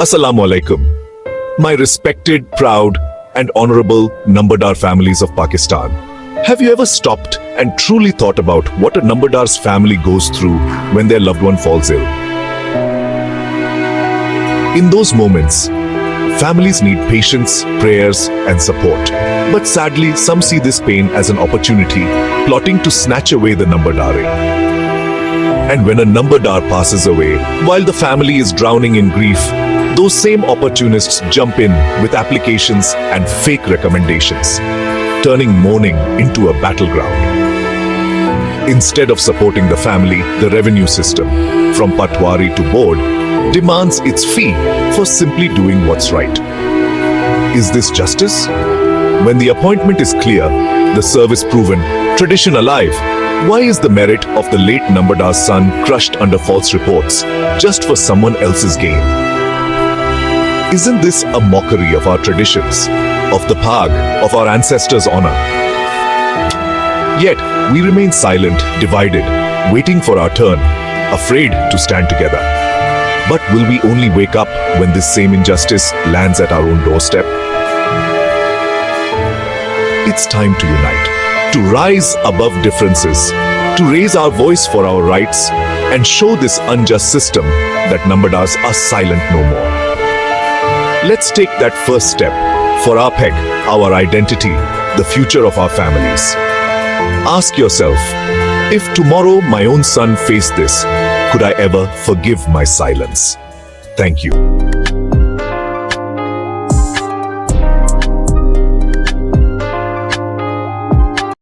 Assalamu alaikum. My respected, proud, and honorable Nambardar families of Pakistan. Have you ever stopped and truly thought about what a Nambardar's family goes through when their loved one falls ill? In those moments, families need patience, prayers, and support. But sadly, some see this pain as an opportunity, plotting to snatch away the Nambardare. And when a Nambardar passes away, while the family is drowning in grief, those same opportunists jump in with applications and fake recommendations, turning mourning into a battleground. Instead of supporting the family, the revenue system, from patwari to board, demands its fee for simply doing what's right. Is this justice? When the appointment is clear, the service proven, tradition alive, why is the merit of the late Nambardar's son crushed under false reports just for someone else's gain? Isn't this a mockery of our traditions, of the Bhag, of our ancestors' honor? Yet, we remain silent, divided, waiting for our turn, afraid to stand together. But will we only wake up when this same injustice lands at our own doorstep? It's time to unite, to rise above differences, to raise our voice for our rights, and show this unjust system that Nambardars are silent no more. Let's take that first step for our peg, our identity, the future of our families. Ask yourself, if tomorrow my own son faced this, could I ever forgive my silence? Thank you.